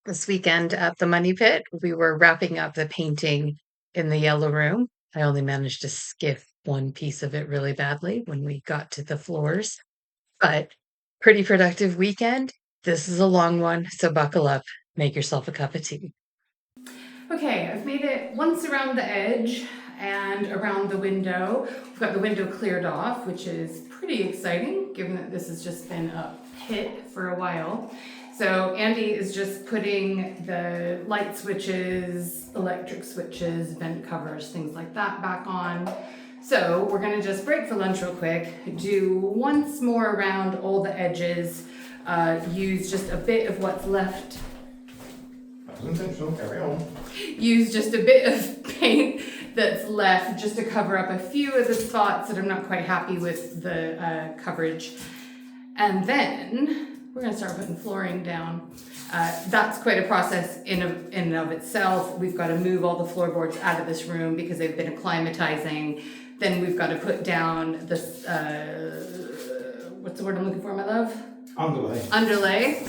This weekend at the Money Pit, we were wrapping up the painting in the yellow room. I only managed to skiff one piece of it really badly when we got to the floors, but pretty productive weekend. This is a long one, so buckle up, make yourself a cup of tea. Okay, I've made it once around the edge and around the window. We've got the window cleared off, which is pretty exciting given that this has just been a pit for a while. So Andy is just putting the light switches, electric switches, vent covers, things like that back on. So we're gonna just break for lunch real quick, do once more around all the edges, use just a bit of what's left. That was intentional, carry on. Use just a bit of paint that's left just to cover up a few of the spots that I'm not quite happy with the coverage. And then we're gonna start putting flooring down. That's quite a process in and of itself. We've got to move all the floorboards out of this room because they've been acclimatizing. Then we've got to put down this, what's the word I'm looking for, my love? Underlay.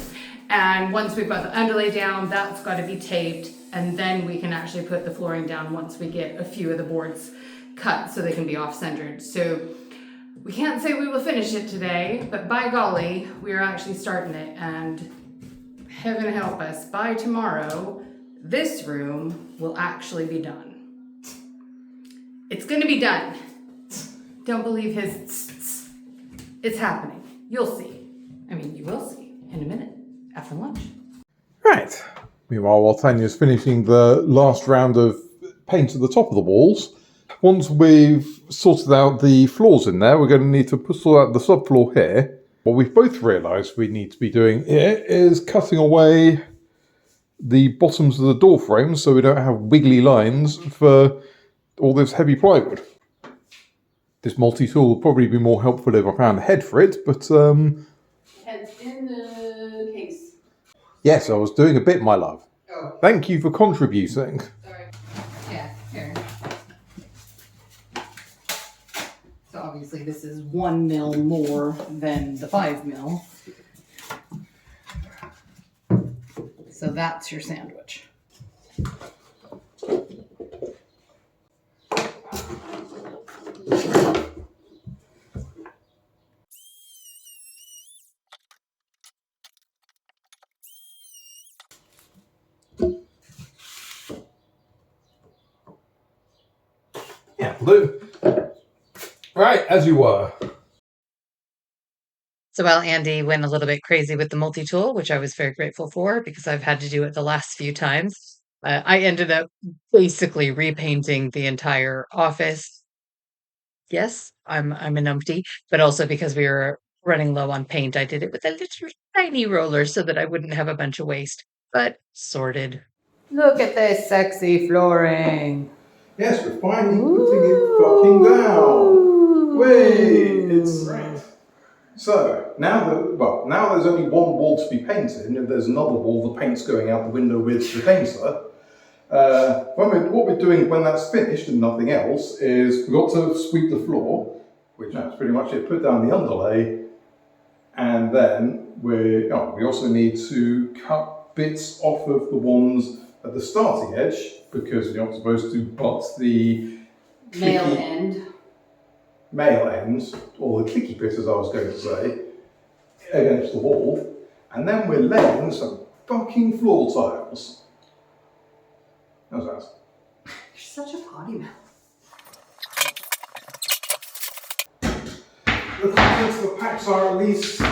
And once we've got the underlay down, that's got to be taped, and then we can actually put the flooring down once we get a few of the boards cut so they can be off-centered. So we can't say we will finish it today, but by golly, we are actually starting it, and heaven help us, by tomorrow, this room will actually be done. It's gonna be done. Don't believe his tss. It's happening. You'll see. I mean, you will see in a minute. After lunch. Right. Meanwhile, while Tania's finishing the last round of paint at the top of the walls, once we've sorted out the floors in there, we're going to need to sort out the subfloor here. What we've both realised we need to be doing here is cutting away the bottoms of the door frames so we don't have wiggly lines for all this heavy plywood. This multi-tool will probably be more helpful if I found a head for it, but Head's in the case. yes, I was doing a bit, my love. Oh. Thank you for contributing. Sorry. Yeah, here. So obviously this is 1 mil more than the 5 mil. So that's your sandwich. Yeah, Lou. Right, as you were. So while Andy went a little bit crazy with the multi-tool, which I was very grateful for because I've had to do it the last few times, I ended up basically repainting the entire office. Yes, I'm a numpty, but also because we were running low on paint, I did it with a little tiny roller so that I wouldn't have a bunch of waste, but sorted. Look at this sexy flooring. Yes, we're finally putting it fucking down. Wait, it's right. So now there's only one wall to be painted, and there's another wall. The paint's going out the window with the painter. What we're doing when that's finished and nothing else is we've got to sweep the floor, which that's pretty much it. Put down the underlay, and then we also need to cut bits off of the ones at the starting edge because you're not supposed to butt the Male end. male ends, or the clicky bit as I was going to say, against the wall, and then we're laying some fucking floor tiles. How's that? You're such a potty mouth. The contents of the packs are at least Well,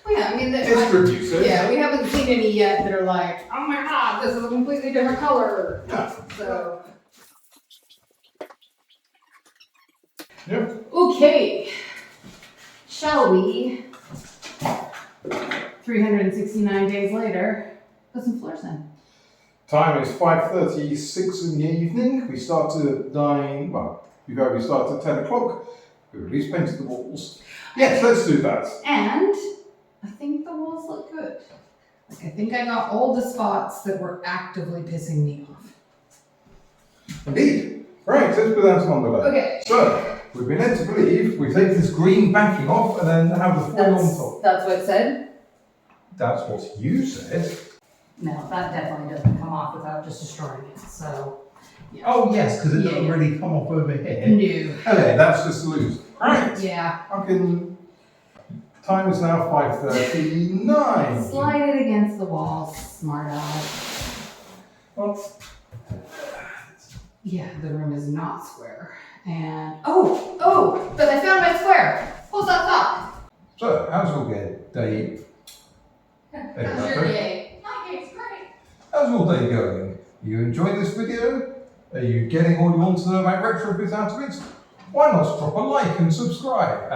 yeah, I mean, distributed. yeah, we haven't seen any yet that are like, oh my god, this is a completely different color. Yeah. So, Yeah. okay, shall we, 369 days later, put some floors in? Time is 5:36 in the evening. We start at 9. Well, we start at 10 o'clock. We at least painted the walls. Yes, let's do that. And I think the walls look good. Like, I think I got all the spots that were actively pissing me off. Indeed. Right, let's put down some underlay. Okay. So, we've been led to believe we take this green backing off and then have the foil on top. That's what it said? That's what you said. No, that definitely doesn't come off without just destroying it, so. Yeah. Oh yes, because it doesn't Yeah. really come off over here. No. Okay, that's just loose. Right. Yeah. Time is now 5:39. Slide it against the wall, smart aleck. Well, Yeah, the room is not square. And, but I found my square. Hold up. so, how's your day? How's your day? My day's great. How's your day going? You enjoying this video? Are you getting all you want to know about retrofit out of it? Why not drop a like and subscribe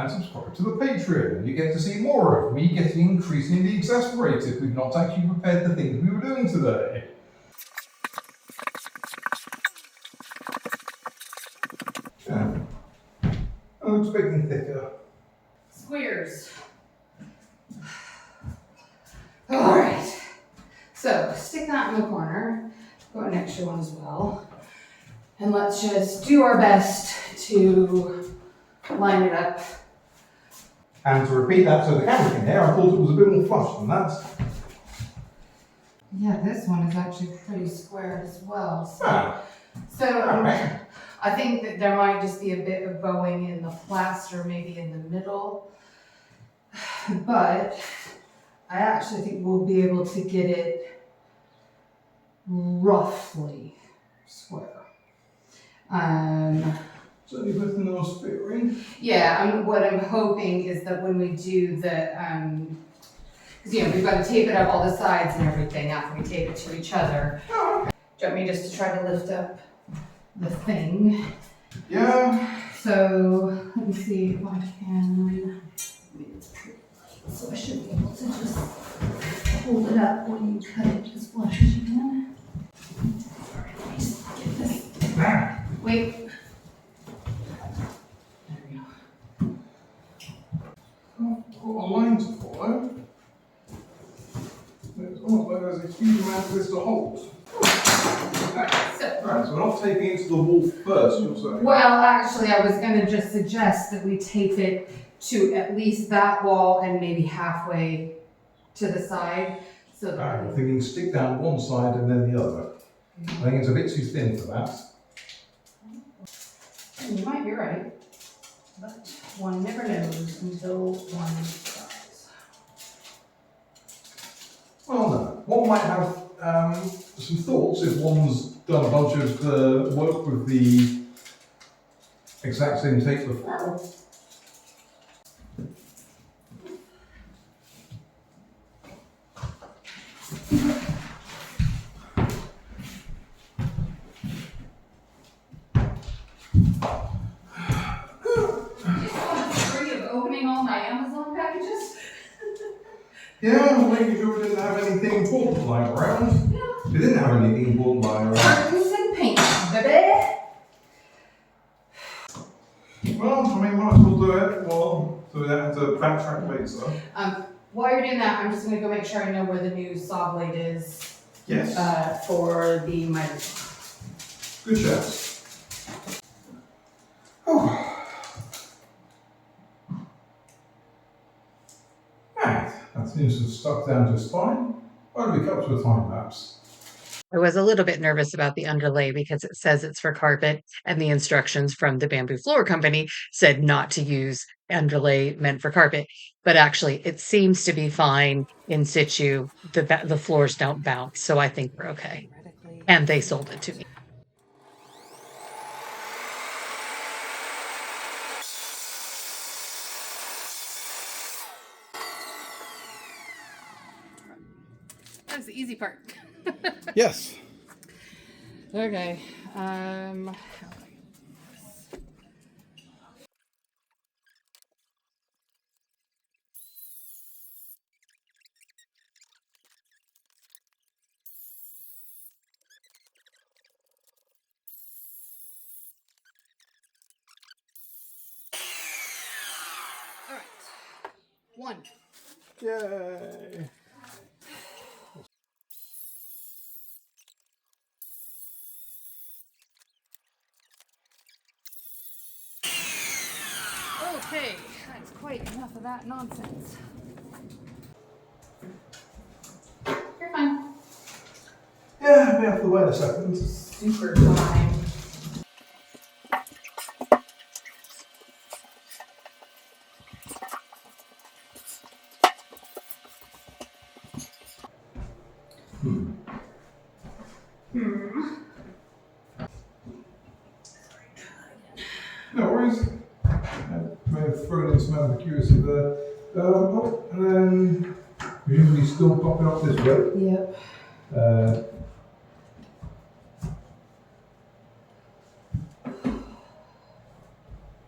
to the Patreon. You get to see more of me getting increasingly exasperated we've not actually prepared the things we were doing today. Yeah. I'm expecting thicker. Squares. All right. So stick that in the corner. Got an extra one as well. And let's just do our best to line it up. And to repeat that so the camera can hear, I thought it was a bit more flush than that. Yeah, this one is actually pretty square as well. So Okay. I think that there might just be a bit of bowing in the plaster, maybe in the middle. But I actually think we'll be able to get it roughly square. So you're putting those fitting? Yeah, what I'm hoping is that when we do the, because we've got to tape it up all the sides and everything after we tape it to each other. Oh, okay. Do you want me just to try to lift up the thing? Yeah. So let me see if I can. So I should be able to just hold it up when you cut it as flush as you can. Alright, let me just get this. Wait. There we go. I've got a line to follow. It's almost like there's a huge amount of this to hold. So, Right, so we're not taping it to the wall first, you're saying? well, actually, I was going to just suggest that we tape it to at least that wall and maybe halfway to the side. So that I'm thinking stick down one side and then the other. I think it's a bit too thin for that. you might be right, but one never knows until one tries. Well, no. One might have some thoughts if one's done a bunch of the work with the exact same tape before. Opening all my Amazon packages? Yeah, making sure we didn't have anything important lying around. Yeah. We didn't have anything important lying around. Cartons and paint, baby. Well, I mean, might as well do it, well, so we don't have to backtrack later. While you're doing that, I'm just gonna go make sure I know where the new saw blade is Yes. for the miter. Good shout. Oh. Right, that seems to have stuck down just fine. Why don't we cut to a time lapse? I was a little bit nervous about the underlay because it says it's for carpet, and the instructions from the bamboo floor company said not to use underlay meant for carpet. But actually, it seems to be fine in situ. The floors don't bounce, so I think we're okay. And they sold it to me. That was the easy part. Yes. Okay. All right. One. Yay. Okay, that's quite enough of that nonsense. You're fine. me out of the way in a second. Super fine. No worries. May have thrown in some ambiguity there. And then presumably still popping up this way. Yep. Uh,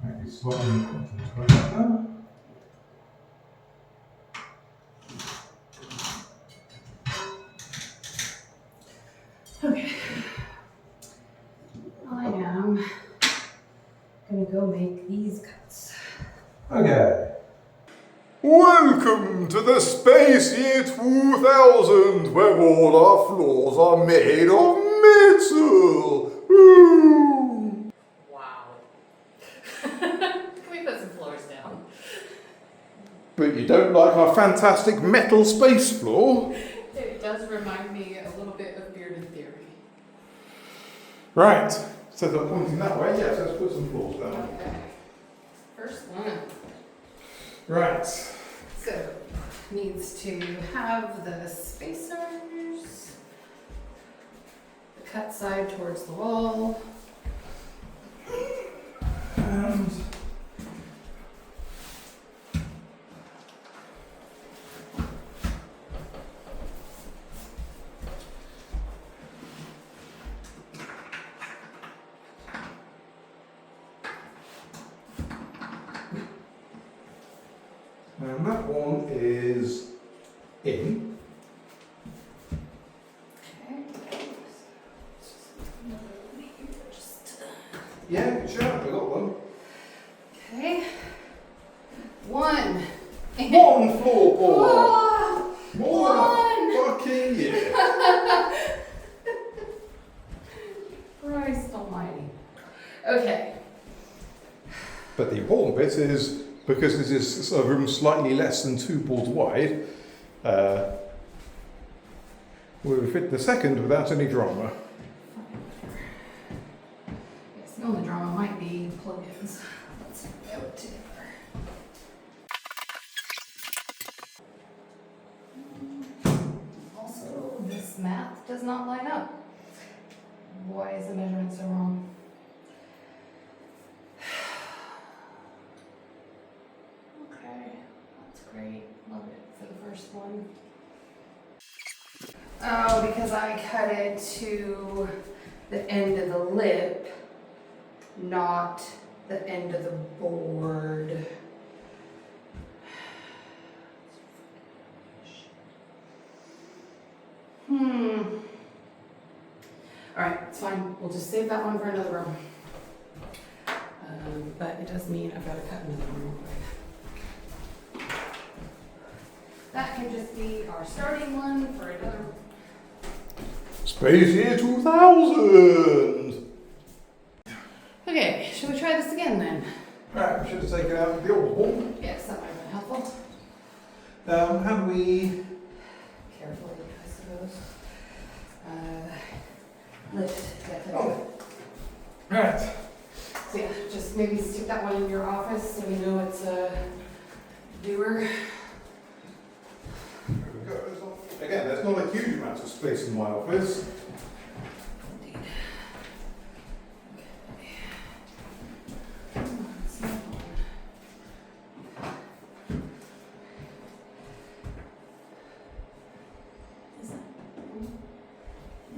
Maybe slightly more confident about that. Okay. I am gonna go make these cuts. Okay. Welcome to the Space Year 2000, where all our floors are made of metal. Woo! Wow. Can we put some floors down? But you don't like our fantastic metal space floor? It does remind me a little bit of Bearded Theory. Right. So they're pointing that way. Yes, let's put some floors down. Okay. First one. Right. So, needs to have the spacers, the cut side towards the wall. And that one is in. Okay. Yeah, good shout. We got one. Okay. One. One floorboard. Oh, More one. than a fucking year. Christ almighty. Okay. But the important bit is, because this is a room slightly less than 2 boards wide, we'll fit the second without any drama. Yes, the only drama might be plugins. Let's go together. Also, this math does not line up. Why is the measurement so wrong? Okay, that's great. Love it for the first one. Oh, because I cut it to the end of the lip, not the end of the board. Alright, it's fine. We'll just save that one for another room. But it does mean I've got to cut another one real quick. That can just be our starting one for another. Space Year 2000! Okay, should we try this again then? Right, we should have taken out the old one. Yes, that might have been helpful. How do we... Carefully, I suppose. Lift, definitely. Oh. Right. So yeah, just maybe stick that one in your office so we know it's a doer. There we go. Again, there's not a huge amount of space in my office. Indeed. Okay. Come on, snap on. Is that?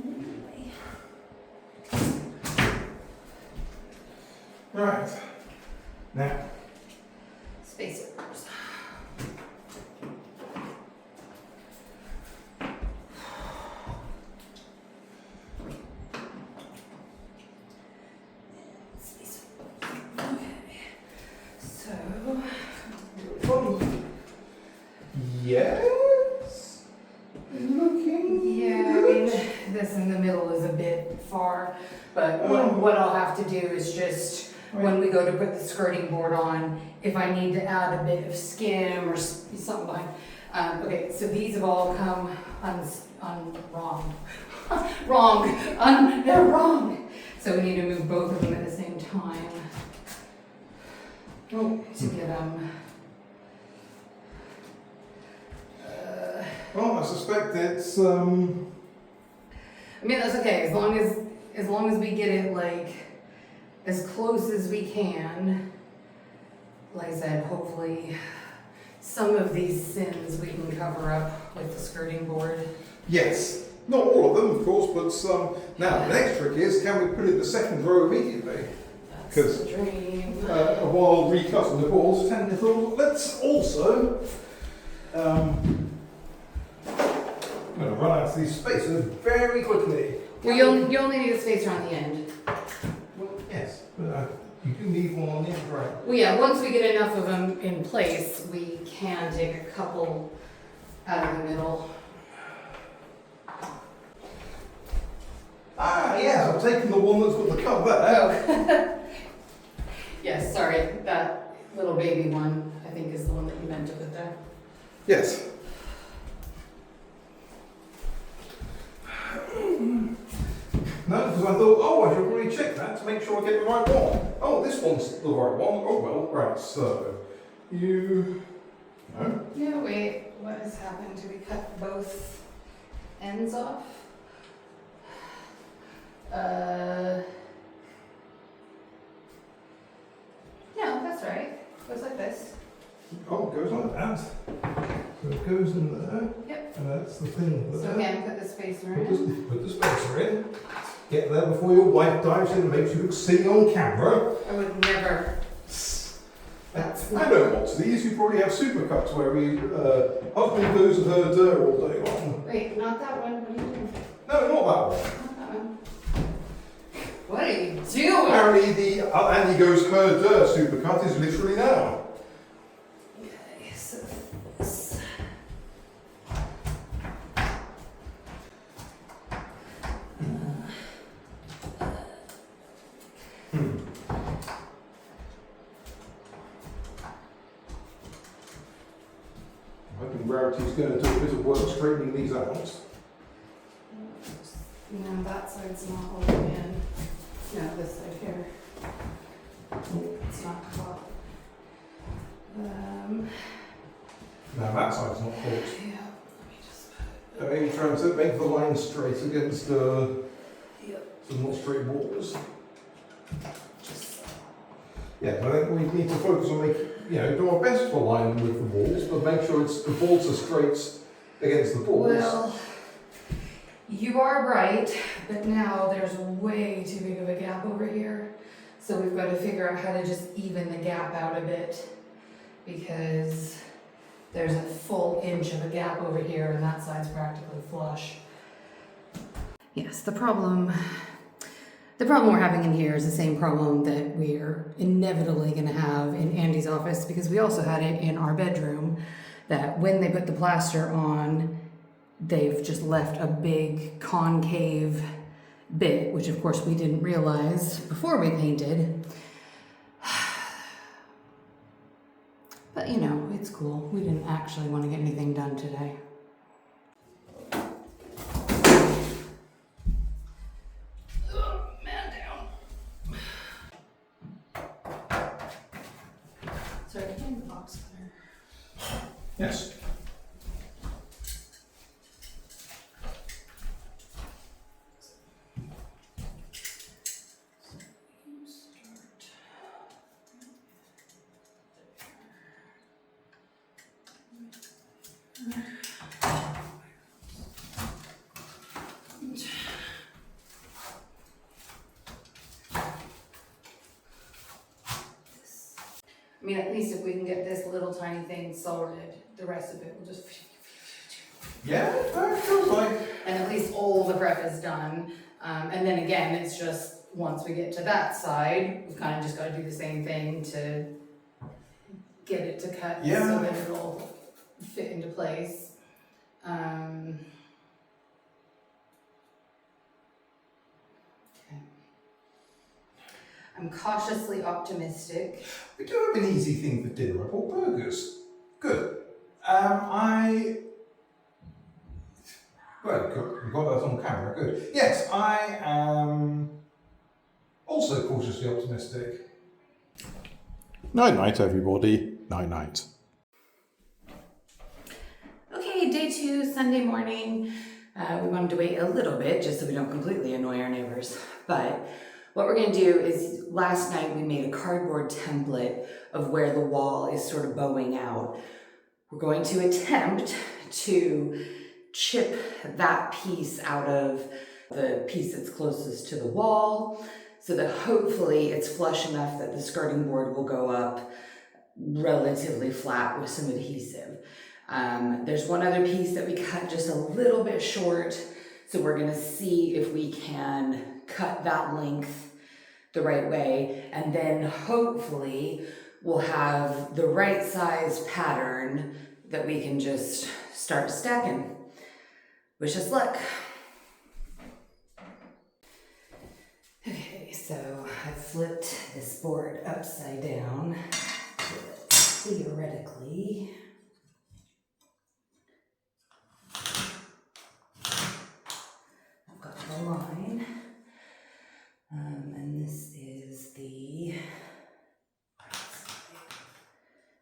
Anyway. Right. Now, Spacers. yes? Looking... Yeah, I mean, this in the middle is a bit far, but what I'll have to do is just, when we go to put the skirting board on, if I need to add a bit of skim or something behind. Okay, so these have all come wrong. Wrong. They're wrong. So we need to move both of them at the same time. Oh. To get them. Well, I suspect it's I mean, that's okay, as long as we get it like as close as we can. Like I said, hopefully some of these sins we can cover up with the skirting board. yes. Not all of them, of course, but some. Now, the next trick is, can we put it in the second row immediately? That's the dream. While recutting the balls, Tanya thought, let's also. I'm going to run out of these spaces very quickly. Well, you only need a spacer on the end. Well, yes, but you do need one on the end, right? Well, yeah, once we get enough of them in place, we can take a couple out of the middle. Ah, yes, I've taken the one that's got the cut there. Oh. Yes, sorry, that little baby one, I think is the one that you meant to put there. Yes. No, because I thought, oh, I should really check that to make sure I get the right one. Oh, this one's the right one. Oh, well, right, so you. No? Yeah, wait, what has happened? Did we cut both ends off? No, that's right. Goes like this. Oh, it goes like that. So it goes in there. Yep. And that's the thing there. So again, put the spacer in. Put the spacer in. Get there before your wife dives in and makes you look silly on camera. I would never. That's I not. don't watch these. You probably have supercuts where husband goes and her dirt all day long. Wait, not that one. What are you doing? No, not that one. Not that one. What are you doing? Apparently the Andy goes her dirt supercut is literally now. Okay, so this. I think Rarity's going to do a bit of work straightening these out. No, that side's not all the way in. No, this side here. It's not caught. Now that side's not caught. Yeah, let me just put Are you trying to make the line straight against some Yep. not straight walls? Just Yeah, but I think we need to focus on making, do our best for lining with the walls, but make sure the balls are straight against the balls. well, you are right, but now there's way too big of a gap over here. So we've got to figure out how to just even the gap out a bit, because there's a full inch of a gap over here and that side's practically flush. Yes, the problem we're having in here is the same problem that we're inevitably going to have in Andy's office, because we also had it in our bedroom, that when they put the plaster on, they've just left a big concave bit, which of course we didn't realize before we painted. But it's cool. We didn't actually want to get anything done today. Oh, man down. Sorry, can I have the box cutter? Yes. I mean, at least if we can get this little tiny thing sorted, the rest of it will just. Yeah, that feels like. And at least all the prep is done. And then again, it's just once we get to that side, we've kind of just got to do the same thing to get it to cut Yeah. so that it'll fit into place. Okay. I'm cautiously optimistic. We do have an easy thing for dinner. I bought burgers. Good. Well, you got that on camera, good. Yes, I am also cautiously optimistic. Night night, everybody. Night night. Okay, day 2, Sunday morning. We wanted to wait a little bit just so we don't completely annoy our neighbors. But what we're gonna do is, last night we made a cardboard template of where the wall is sort of bowing out. We're going to attempt to chip that piece out of the piece that's closest to the wall so that hopefully it's flush enough that the skirting board will go up relatively flat with some adhesive. There's one other piece that we cut just a little bit short, so we're gonna see if we can cut that length the right way, and then hopefully we'll have the right size pattern that we can just start stacking. Wish us luck. Okay, so I flipped this board upside down so that theoretically I've got the line, and this is the right side,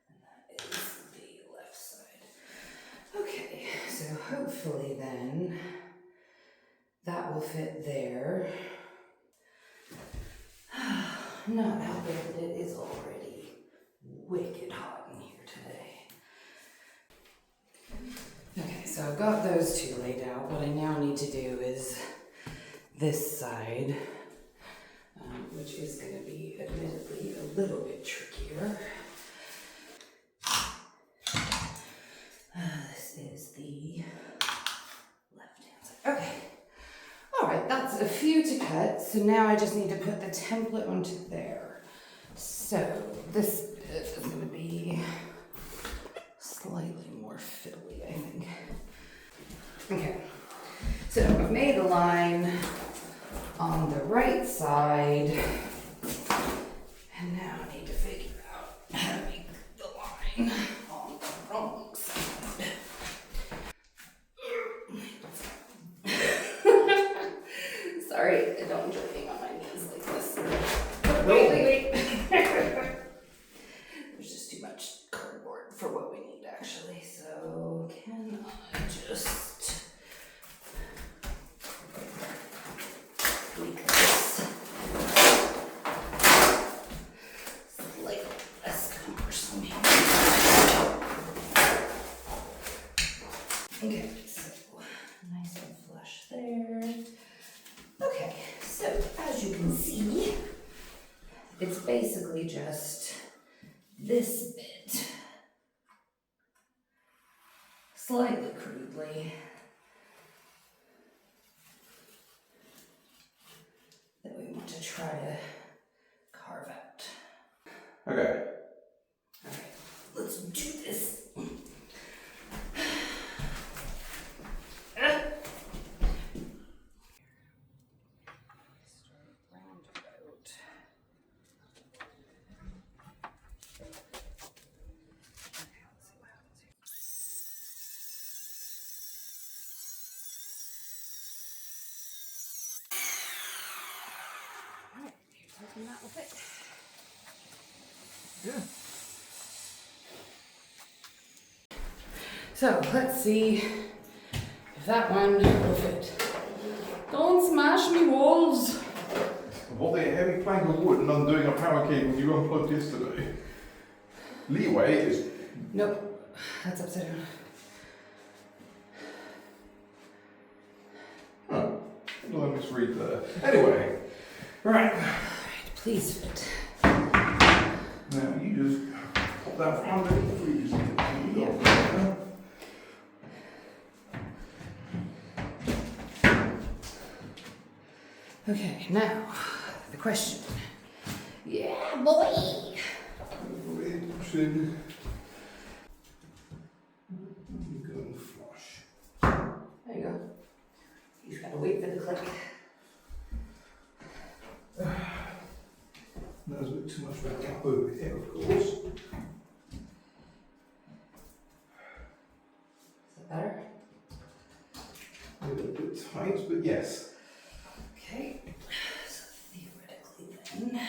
and that is the left side. Okay, so hopefully then that will fit there. Not how bad it is already wicked hot in here today. Okay, so I've got those two laid out. What I now need to do is this side, which is going to be admittedly a little bit trickier. This is the left-hand side. Okay. All right, that's a few to cut. So now I just need to put the template onto there. So this bit is going to be slightly more fiddly, I think. Okay, so I've made a line on the right side, and now I need to figure out how to make the line on the wrong side. Sorry, I don't enjoy being on my knees like this. Wait. There's just too much cardboard for what we need, actually. So can I just tweak this slightly less cumbersome here? Okay, so nice and flush there. Okay, so as you can see, it's basically just this bit, slightly crudely, that we want to try to carve out. Okay. All right, let's do this. That will fit. Yeah. So let's see if that one will fit. Don't smash me walls. What a heavy plank of wood and undoing a power cable you unplugged yesterday. Leeway is. Nope, that's upside down. Huh. Well, I misread there. Anyway, right. Please fit. Now you just pop that underneath the freeze. Yeah. Okay, now the question. Yeah, boy. Going flush. There you go. You just gotta wait for the click. There's a bit too much of a gap over here, of course. Is that better? a little bit tight, but yes. Okay, so theoretically then.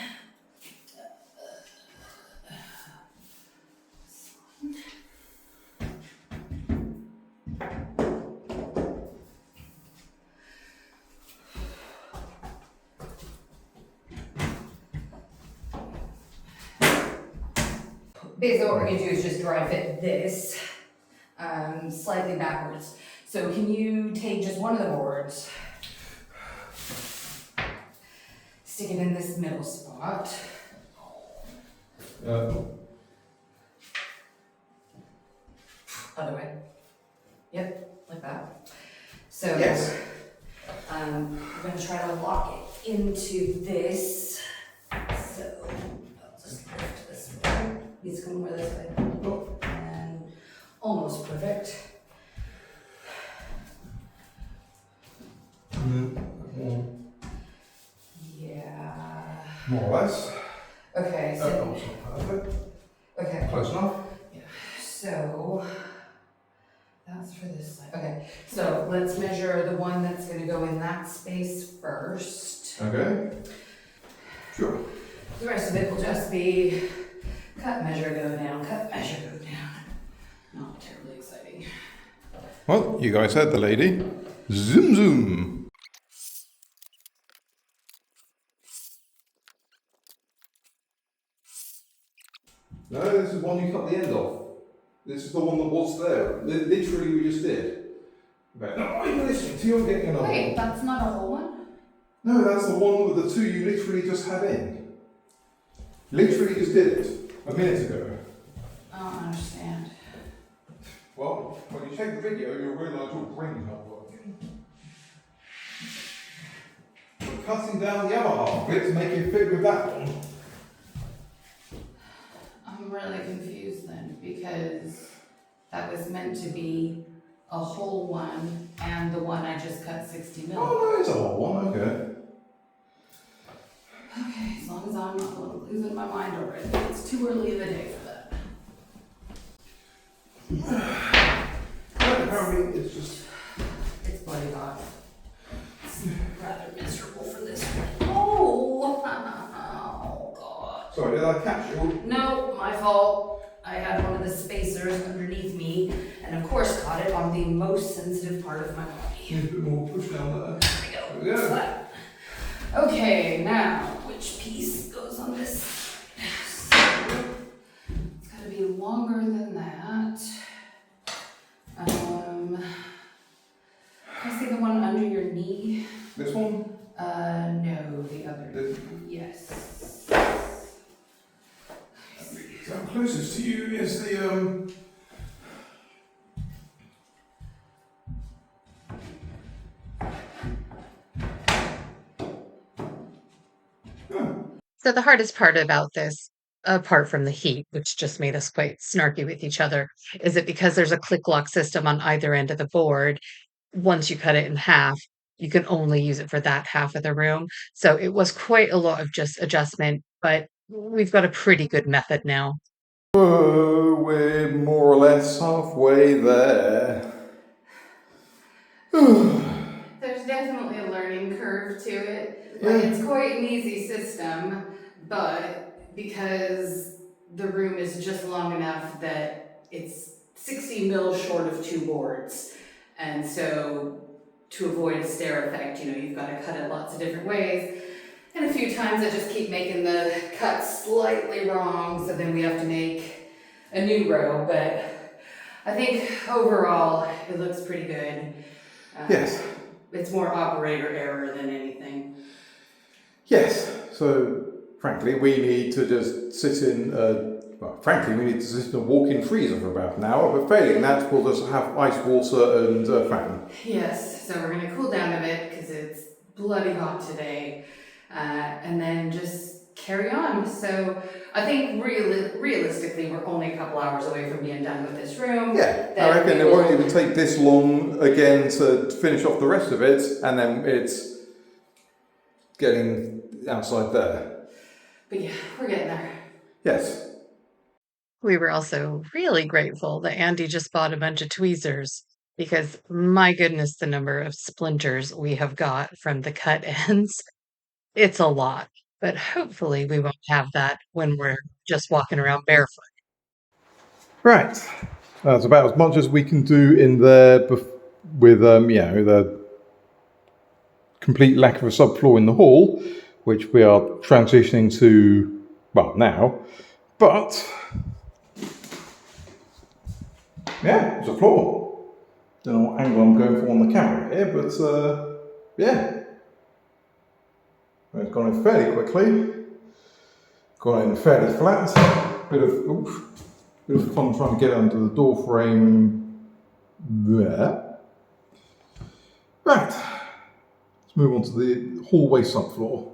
Basically what we're gonna do is just dry fit this slightly backwards. So can you take just one of the boards, stick it in this middle spot. Other way. Yep, like that. So Yes. we're gonna try to lock it into this. So I'll just lift this way. Needs to come more this way. Oh. And almost perfect. Yeah. More or less. Okay, so Also perfect. okay. Close enough. Yeah. So that's for this side. Okay. So let's measure the one that's gonna go in that space first. Okay. Sure. The rest of it will just be cut, measure, go down, cut, measure, go down. Not terribly exciting. Well, you guys heard the lady. Zoom zoom. No, this is one you cut the end off. This is the one that was there. Literally, we just did. Okay. No, why are you listening to? You're getting another Wait, one. that's not a whole one? No, that's the one with the two you literally just had in. Literally just did it a minute ago. I don't understand. Well, when you check the video, you'll realise your brain's not working. We're cutting down the other half of it to make it fit with that one. I'm really confused then because that was meant to be a whole one and the one I just cut 60 mil. Oh no, it's a whole one, okay. Okay, as long as I'm not losing my mind already. It's too early in the day for that. But apparently it's just... It's bloody hot. It's rather miserable for this one. Oh, oh God. Sorry, did I catch you? No, my fault. I had one of the spacers underneath me and of course caught it on the most sensitive part of my body. Need a bit more push down there. There we go. There we go. Flat. Okay, now which piece goes on this? So, it's gotta be longer than that. I see the one under your knee. This one? No, the other. This? Yes. So closest to you is the So the hardest part about this, apart from the heat, which just made us quite snarky with each other, is that because there's a click lock system on either end of the board, once you cut it in half, you can only use it for that half of the room. So it was quite a lot of just adjustment, but we've got a pretty good method now. we're more or less halfway there. There's definitely a learning curve to it. Like, it's quite an easy system, but because the room is just long enough that it's 60 mil short of two boards. And so to avoid a stair effect, you've got to cut it lots of different ways. And a few times I just keep making the cut slightly wrong, so then we have to make a new row. But I think overall it looks pretty good. Yes. It's more operator error than anything. Yes. So, frankly, we need to just sit in, we need to sit in a walk-in freezer for about an hour, but failing that, we'll just have ice water and fan. Yes, so we're gonna cool down a bit because it's bloody hot today, and then just carry on. So I think realistically, we're only a couple hours away from being done with this room. Yeah, I reckon it won't even take this long again to finish off the rest of it, and then it's getting outside there. But yeah, we're getting there. Yes. We were also really grateful that Andy just bought a bunch of tweezers because my goodness, the number of splinters we have got from the cut ends, it's a lot. But hopefully we won't have that when we're just walking around barefoot. Right. That's about as much as we can do in there with, the complete lack of a subfloor in the hall, which we are transitioning to, well, now. But, yeah, it's a floor. Don't know what angle I'm going for on the camera here, but, yeah. It's gone in fairly quickly. Gone in fairly flat. Bit of fun trying to get under the door frame there. Right. Let's move on to the hallway subfloor.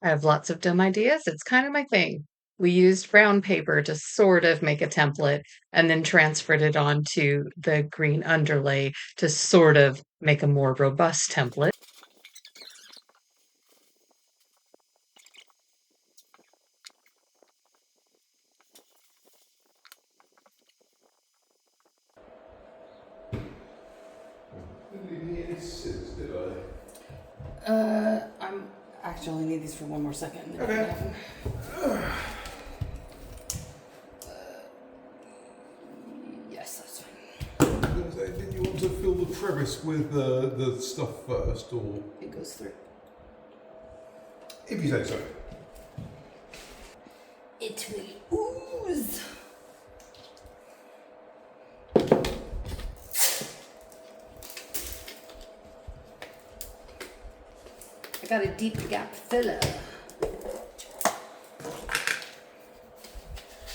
I have lots of dumb ideas. It's kind of my thing. We used brown paper to sort of make a template and then transferred it onto the green underlay to sort of make a more robust template. I'm actually need these for one more second. Okay. Yes, that's fine. Did you want to fill the crevice with the stuff first, or It goes through. if you say so? It will ooze. I got a deep gap filler.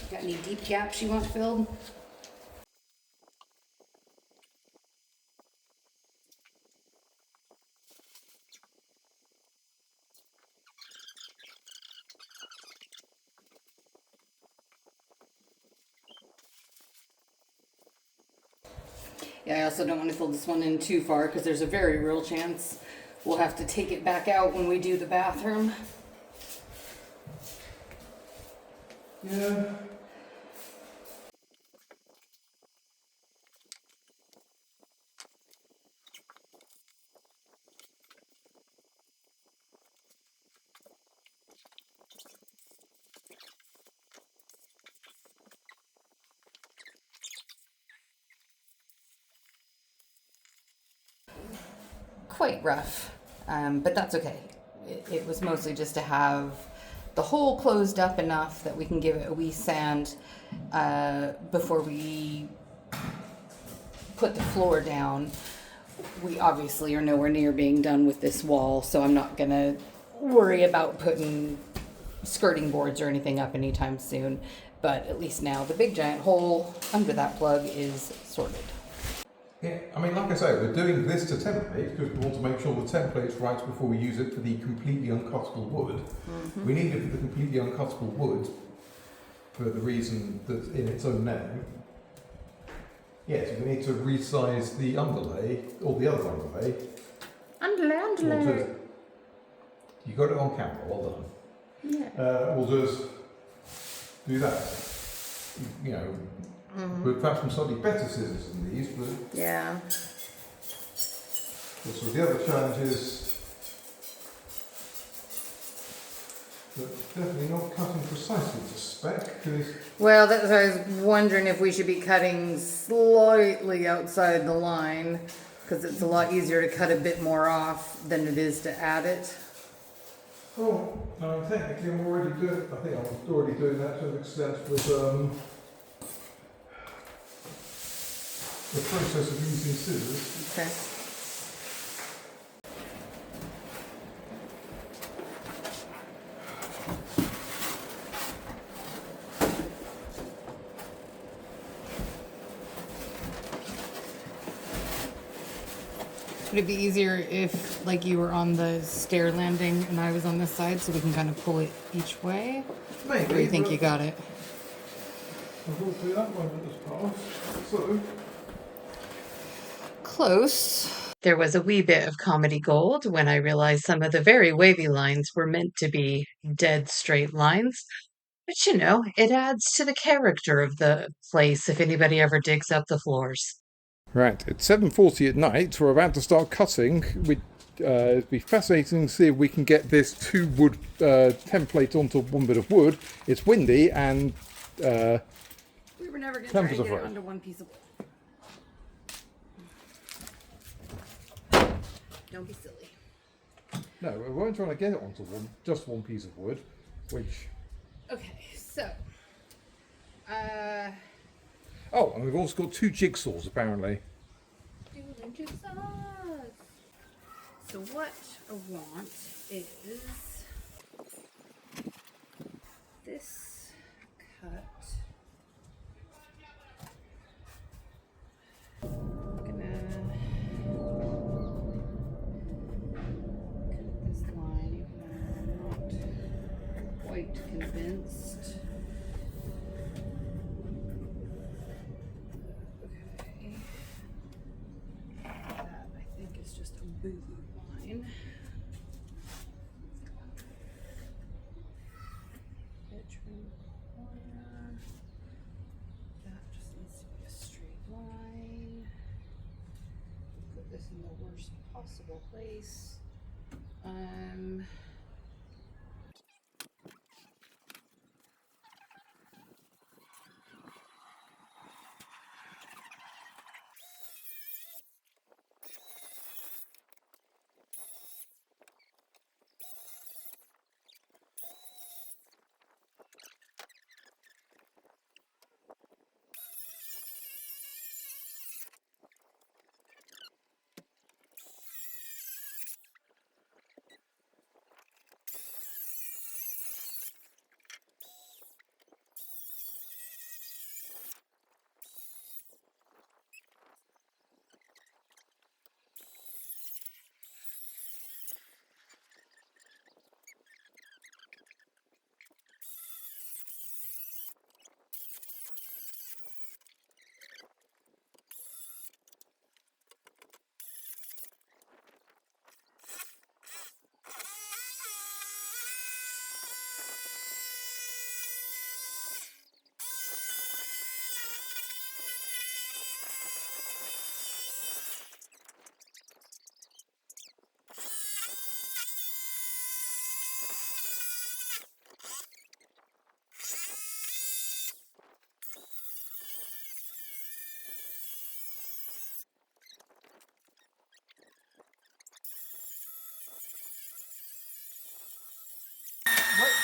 Got any deep gaps you want filled? Yeah, I also don't want to fill this one in too far because there's a very real chance we'll have to take it back out when we do the bathroom. Yeah. Quite rough, but that's okay. It was mostly just to have the hole closed up enough that we can give it a wee sand before we put the floor down. We obviously are nowhere near being done with this wall, so I'm not gonna worry about putting skirting boards or anything up anytime soon. But at least now the big giant hole under that plug is sorted. Yeah, I mean, like I say, we're doing this to template because we want to make sure the template's right before we use it for the completely uncuttable wood. We need it for the completely uncuttable wood for the reason that in its own name. Yes, we need to resize the underlay, or the other underlay. Underlay. You got it on camera, well done. Yeah. We'll just do that. You know, we've found some slightly better scissors than these, but Yeah. also the other challenge is that definitely not cutting precisely to spec, because Well, that's why I was wondering if we should be cutting slightly outside the line, because it's a lot easier to cut a bit more off than it is to add it. oh, no, technically I'm already doing. I think I'm already doing that to an extent with the process of using scissors. Okay. Would it be easier if, like, you were on the stair landing and I was on this side, so we can kind of pull it each way? Or Maybe. do you think but you got it? Unfortunately, that moment has passed. So, Close. There was a wee bit of comedy gold when I realized some of the very wavy lines were meant to be dead straight lines. But you know, it adds to the character of the place if anybody ever digs up the floors. right, it's 7:40 at night. We're about to start cutting. It'd be fascinating to see if we can get this 2 wood template onto one bit of wood. It's windy and We were never going to try Tempers and are get it fine. onto one piece of wood. Don't be silly. no, we weren't trying to get it onto just one piece of wood, which. Okay, so. Oh, and we've also got 2 jigsaws apparently. Doing jigsaws. So what I want is this cut. I'm gonna cut this line, even though I'm not quite convinced. Okay. That I think is just a boo line. Trim corner. That just needs to be a straight line. Put this in the worst possible place.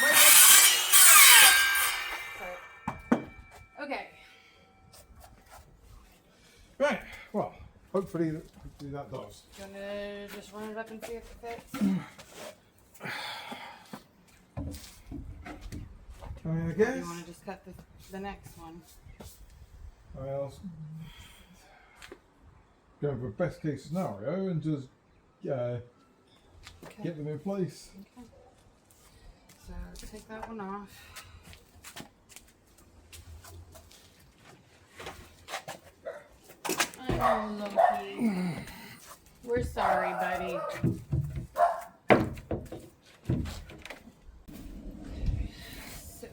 Wait. Sorry. Okay. Right, well, hopefully that does. Do you want to just run it up and see if it fits? I mean, I Or guess. do you want to just cut the next one? I'll go for best case scenario and just Okay. get them in place. Okay. So take that one off. I know, Loki. We're sorry, buddy. So,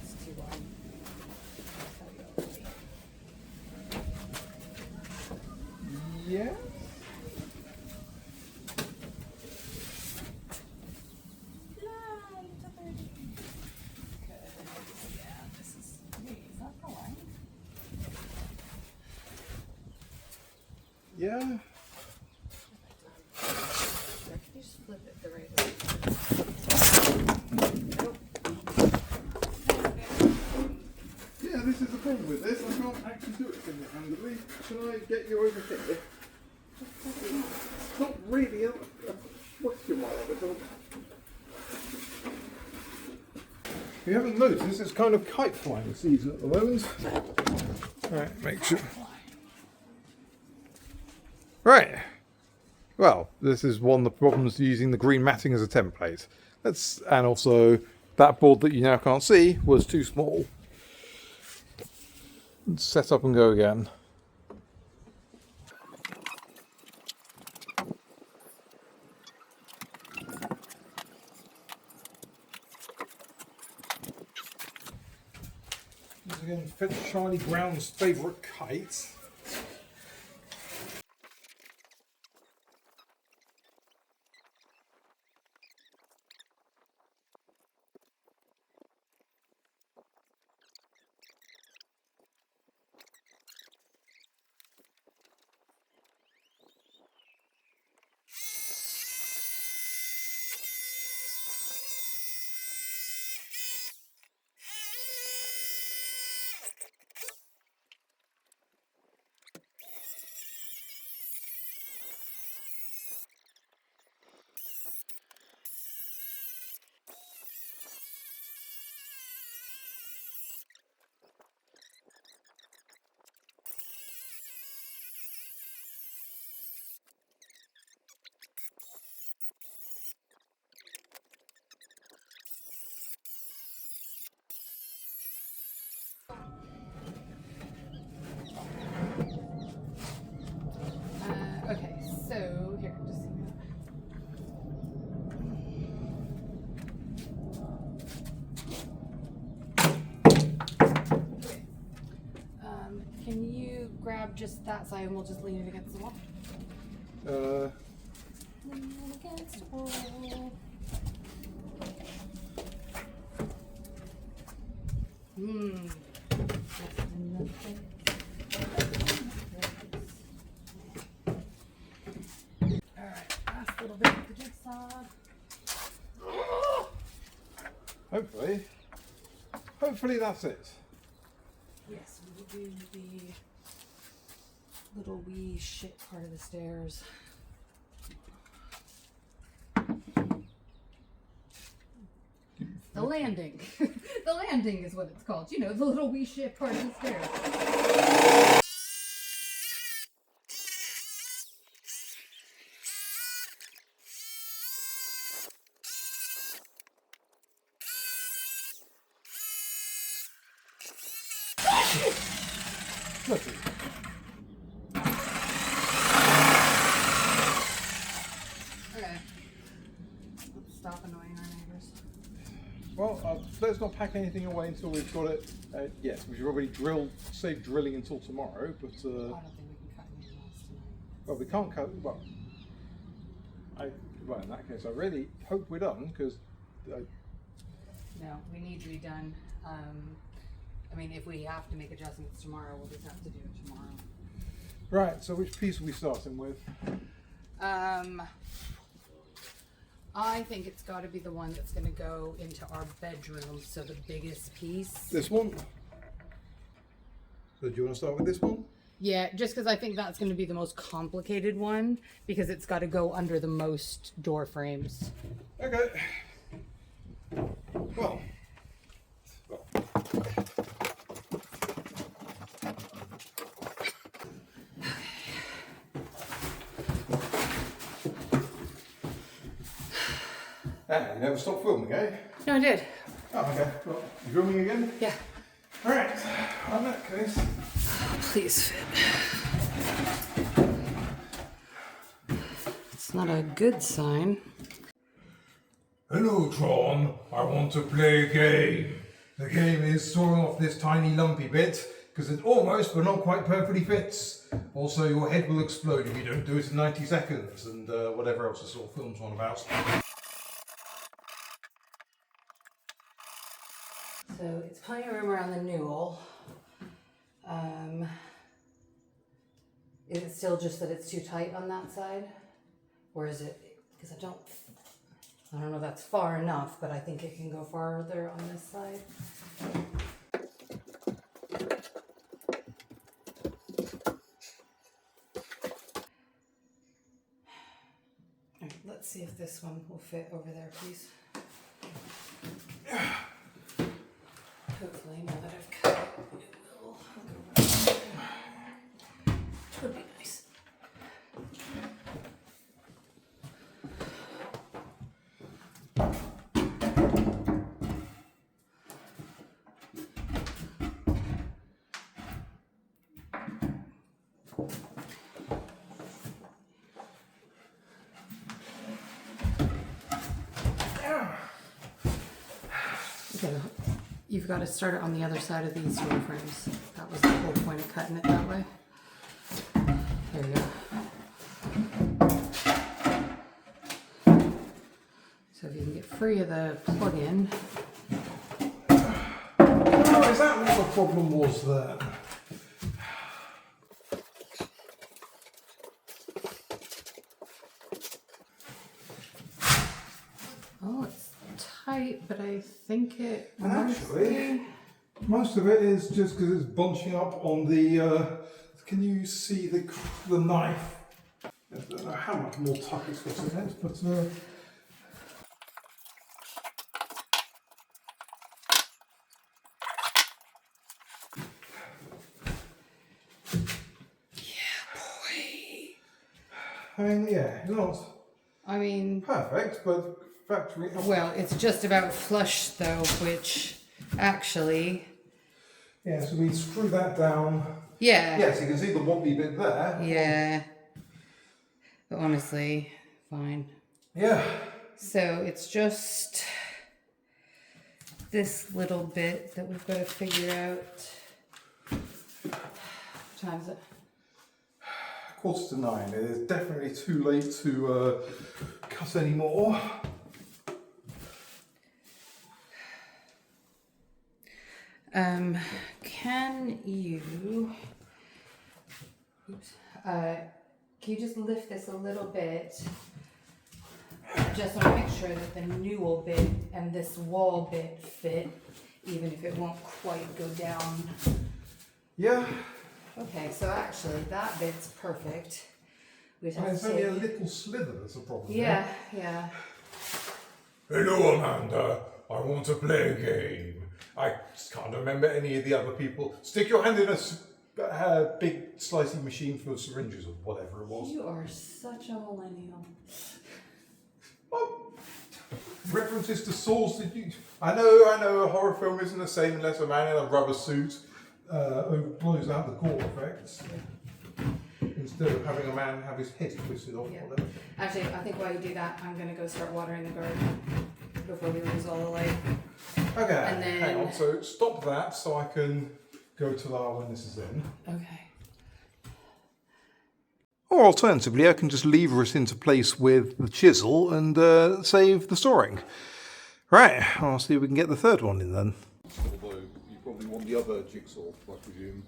it's too wide. Yeah. Yeah. You just flip it the right way. Nope. Yeah, this is the problem with this. I can't actually do it single-handedly. Can I get you over here? It's not really a question mark at all. If you haven't noticed, it's kind of kite flying season at the moment. Right, make sure. Right. Well, this is one of the problems using the green matting as a template. And also that board that you now can't see was too small. Let's set up and go again. Once again, fetch Charlie Brown's favourite kite. Okay, so here, just see okay. Can you grab just that side and we'll just lean it against the wall? Lean it against the wall. Alright, last little bit of the jigsaw. Hopefully that's it. Yes, we will do the little wee shit part of the stairs. The landing. The landing is what it's called. You know, the little wee shit part of the stairs. Okay. Let's stop annoying our neighbors. Well, let's not pack anything away until we've got it. Yes, we've already saved drilling until tomorrow, but I don't think we can cut anything else tonight. well, we can't cut. Well, in that case, I really hope we're done because. No, we need to be done. I mean, if we have to make adjustments tomorrow, we'll just have to do it tomorrow. Right. So, which piece are we starting with? I think it's got to be the one that's going to go into our bedroom, so the biggest piece. This one. So, do you want to start with this one? Yeah, just because I think that's going to be the most complicated one, because it's got to go under the most door frames. Okay. Well. You never stopped filming, eh? No, I did. Oh, okay. Well, you filming again? Yeah. Alright, in that case. Please fit. It's not a good sign. Hello, Tron. I want to play a game. The game is sawing off this tiny lumpy bit because it almost but not quite perfectly fits. Also, your head will explode if you don't do it in 90 seconds and whatever else this little film's on about. So it's plenty of room around the newel. Is it still just that it's too tight on that side? Or is it, because I don't know if that's far enough, but I think it can go farther on this side. All right, let's see if this one will fit over there, please. Hopefully, now that I've cut it, it will go right there. Would be nice. you've got to start it on the other side of these door frames. That was the whole point of cutting it that way. There you go. So if you can get free of the plug-in. Oh, is that what the problem was there? Oh, it's tight, but I think it Actually, most of it is just because it's bunching up on the. Can you see the knife? I don't know how much more tuck it's got in it, but. I mean, yeah, not I mean, perfect, but factory. well, it's just about flush though, which actually, Yeah, so we screw that down. yeah. Yes, you can see the wobbly bit there. Yeah. But honestly, fine. Yeah. So it's just this little bit that we've got to figure out. What time is it? 8:45. It is definitely too late to cut any more. Can you, oops, can you just lift this a little bit? I just want to make sure that the newel bit and this wall bit fit, even if it won't quite go down. Yeah. Okay, so actually that bit's perfect. We'd have It's to only a take- little slither that's a problem. Yeah, yeah. Hello, Amanda. I want to play a game. I just can't remember any of the other people. Stick your hand in a big slicing machine for syringes or whatever it was. You are such a millennial. Well, references to saws that you. I know. A horror film isn't the same unless a man in a rubber suit blows out the core effects instead of having a man have his head twisted off. Yeah. Whatever. Actually, I think while you do that, I'm gonna go start watering the garden before we lose all the light. Okay. And then- Hang on. So stop that so I can go to that when this is in. Okay. Or alternatively, I can just lever it into place with the chisel and save the sawing. Right, I'll see if we can get the third one in then. Although you probably want the other jigsaw, I presume.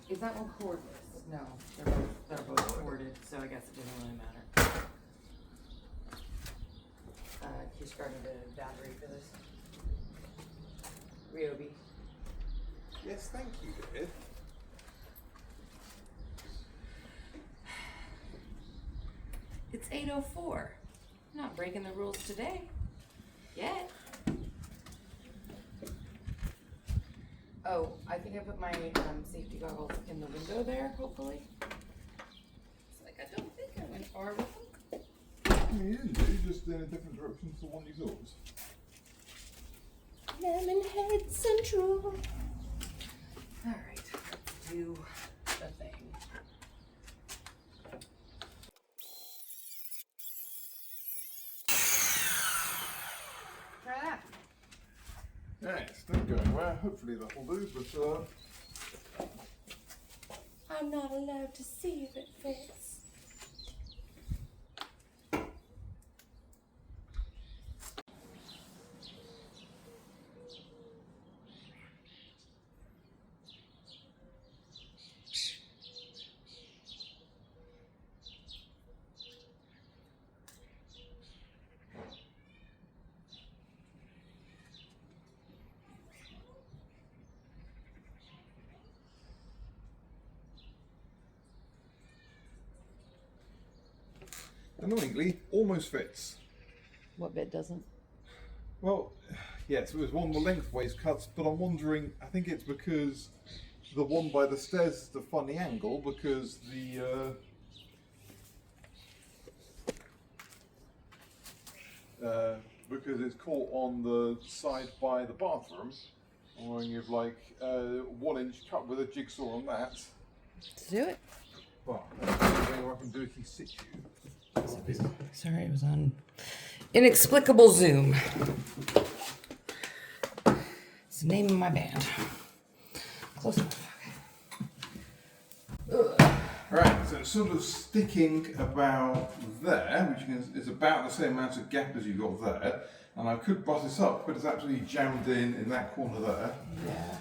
Is that one cordless? No, they're both corded, so I guess it doesn't really matter. You started a battery for this? Ryobi. Yes, thank you, David. It's 8:04. I'm not breaking the rules today. Yet. Oh, I think I put my safety goggles in the window there, hopefully. It's like, I don't think I went far with them. You didn't do, just in a different direction to the one you thought. Lemonhead Central. Alright, let's do the thing. Try that. Yeah, it's still going well. Hopefully that'll do, but I'm not allowed to see if it fits. annoyingly, almost fits. What bit doesn't? Well, yes, it was one of the lengthways cuts, but I'm wondering, I think it's because the one by the stairs is the funny angle, because because it's caught on the side by the bathroom. I'm wondering if like 1 inch cut with a jigsaw on that. Let's do it. Well, that's the only way I can do it in situ. Sorry, it was on inexplicable Zoom. It's the name of my band. Close enough. Right, so it's sort of sticking about there, which is about the same amount of gap as you got there. And I could butt it up, but it's actually jammed in that corner there. Yeah.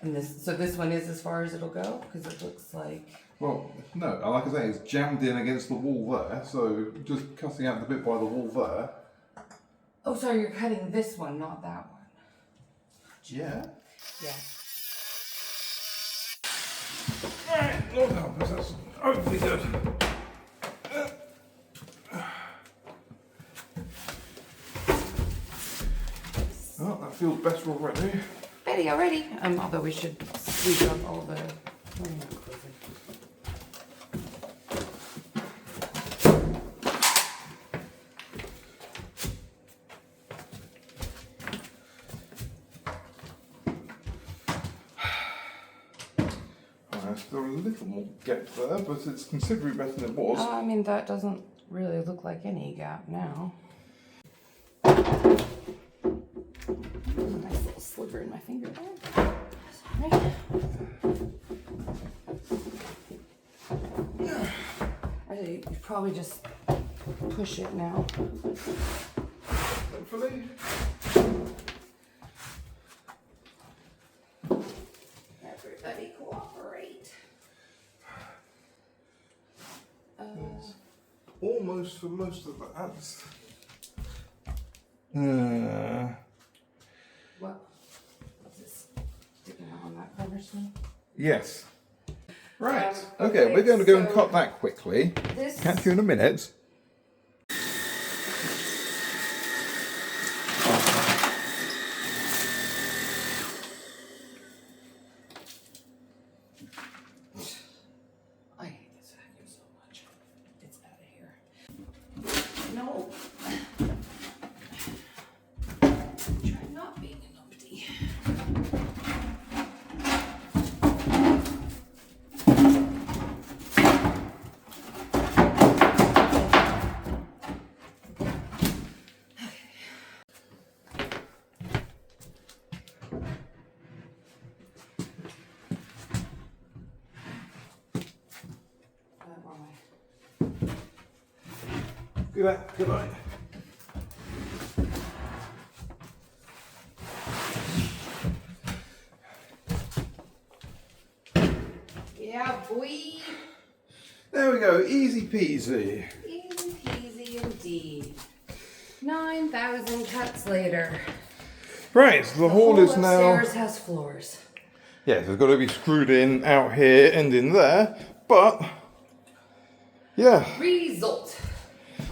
And this one is as far as it'll go? Because it looks like... Well, no, like I say, it's jammed in against the wall there, so just cutting out the bit by the wall there. Oh, sorry, you're cutting this one, not that one. Yeah. Yeah. Right, Lord help us, that's hopefully good. Oh, that feels better already. Ready already. Although we should sweep up all the... There's still a little more gap there, but it's considerably better than it was. I mean, that doesn't really look like any gap now. There's a nice little sliver in my finger there. Sorry. Actually, you probably just push it now. Hopefully. Everybody cooperate. Almost for most of that. What? Is this sticking out on that corner still? Yes. Right. Okay, Okay, we're going to go and so cut that quickly. This... Catch you in a minute. I hate this vacuum so much. It's out of here. No. Try not being a numpty. Good night. Yeah, boy. There we go, easy peasy. Easy peasy indeed. 9,000 cuts later. Right, so the hall is now... Upstairs has floors. Yes, it's got to be screwed in out here and in there, but... Yeah, Result.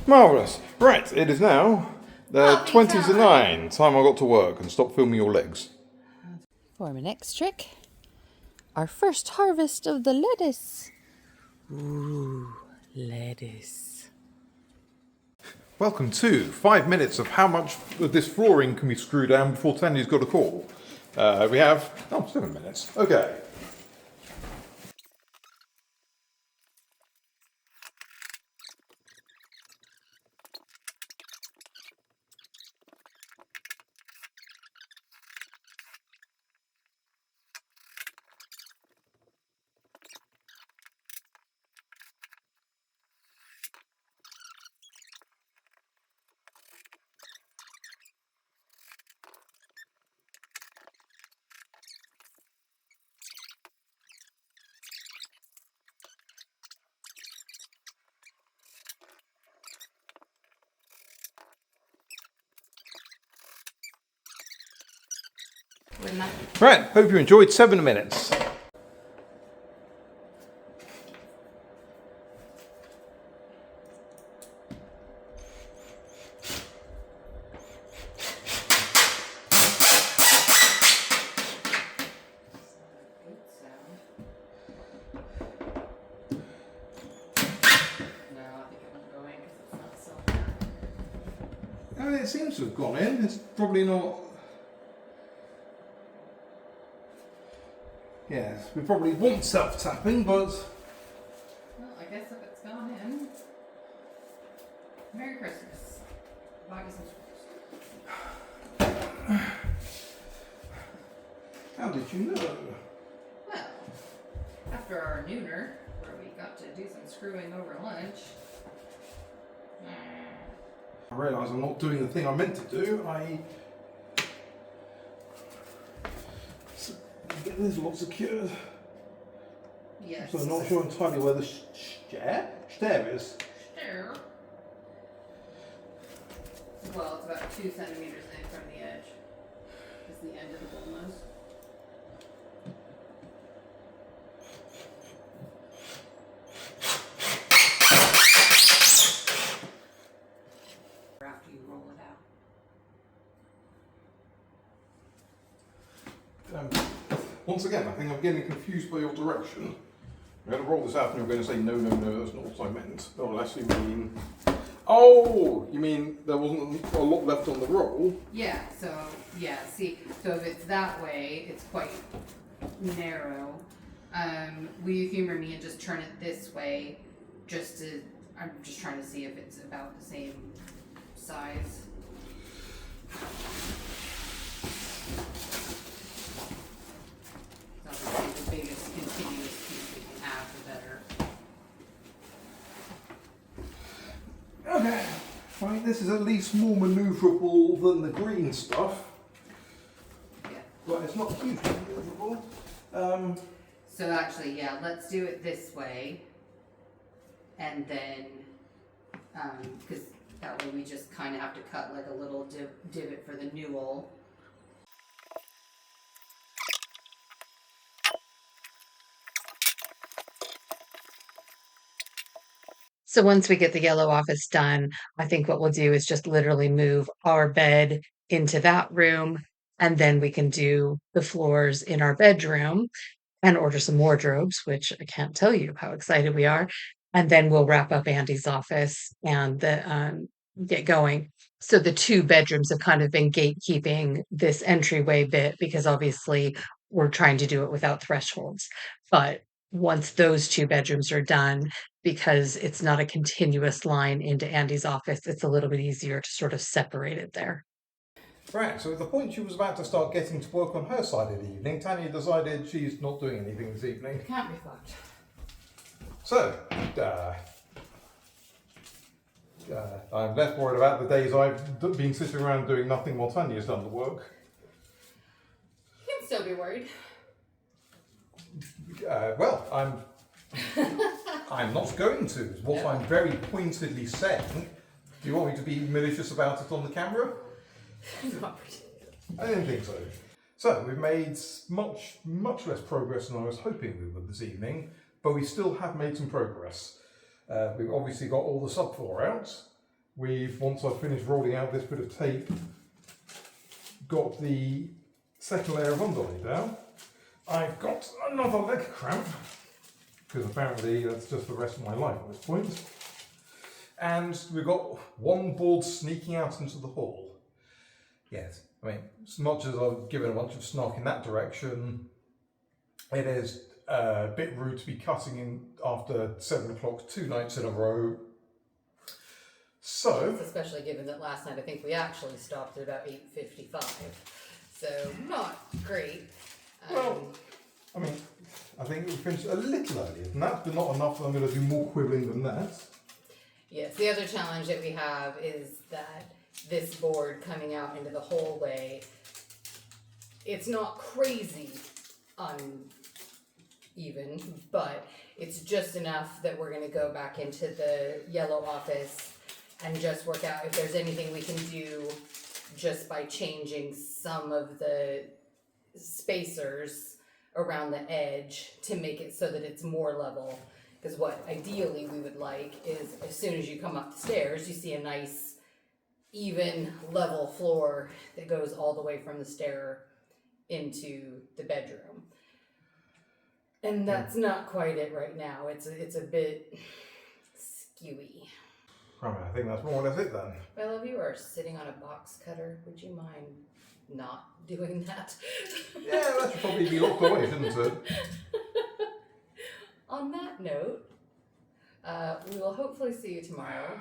marvellous. Right, it is now Coffee 20 to time. 9. Time I got to work and stop filming your legs. For my next trick, our first harvest of the lettuce. Ooh, lettuce. Welcome to 5 minutes of how much of this flooring can be screwed down before Tania's got a call. We have 7 minutes. Okay. Right, hope you enjoyed 7 minutes. I mean, it seems to have gone in. It's probably not. Yes, we probably want self-tapping, but. Well, I guess if it's gone in. Merry Christmas. Buy you some screws. How did you know? Well, after our nooner, where we got to do some screwing over lunch. I realise I'm not doing the thing I meant to do. Get this lot secured. Yes. So I'm not sure entirely where the stair is. There. Well, it's about 2 centimeters in from the edge. Is the end of the bull nose. After you roll it out. Once again, I think I'm getting confused by your direction. I'm going to roll this out and you're going to say, no, no, no, that's not what I meant. Oh, unless you mean... Oh, you mean there wasn't a lot left on the roll? Yeah, so, see, so if it's that way, it's quite narrow. Will you humor me and just turn it this way, I'm just trying to see if it's about the same size. Obviously, the biggest continuous piece we can have, the better. Okay. Right, this is at least more manoeuvrable than the green stuff. Yeah. But it's not hugely manoeuvrable. So actually, yeah, let's do it this way. And then, because that way we just kind of have to cut like a little divot for the newel. So once we get the yellow office done, I think what we'll do is just literally move our bed into that room, and then we can do the floors in our bedroom and order some wardrobes, which I can't tell you how excited we are. And then we'll wrap up Andy's office and get going. So the two bedrooms have kind of been gatekeeping this entryway bit because obviously we're trying to do it without thresholds. But once those two bedrooms are done, because it's not a continuous line into Andy's office, it's a little bit easier to sort of separate it there. Right, so at the point she was about to start getting to work on her side of the evening, Tania decided she's not doing anything this evening. Can't be fucked. So, I'm less worried about the days I've been sitting around doing nothing while Tania's done the work. You can still be worried. Well, I'm not going to, is what I'm very pointedly saying. Do you want me to be malicious about it on the camera? Not particularly. I didn't think so. So, we've made much less progress than I was hoping we would this evening, but we still have made some progress. We've obviously got all the subfloor out. Once I've finished rolling out this bit of tape, got the second layer of underlay down. I've got another leg cramp, because apparently that's just the rest of my life at this point. And we've got one board sneaking out into the hall. Yes, I mean, as much as I've given a bunch of snark in that direction, it is a bit rude to be cutting in after 7 o'clock 2 nights in a row. So, Especially given that last night I think we actually stopped at about 8:55. So not great. well, I mean, I think we finished a little earlier than that, but not enough that I'm going to do more quibbling than that. Yes, the other challenge that we have is that this board coming out into the hallway, it's not crazy uneven, but it's just enough that we're going to go back into the yellow office and just work out if there's anything we can do just by changing some of the spacers around the edge to make it so that it's more level. Because what ideally we would like is as soon as you come up the stairs, you see a nice even level floor that goes all the way from the stair into the bedroom. And that's not quite it right now. It's a bit skewy. Right, I think that's more or less it then. Well, if you are sitting on a box cutter, would you mind not doing that? Yeah, that should probably be locked away, shouldn't it? On that note, we will hopefully see you tomorrow.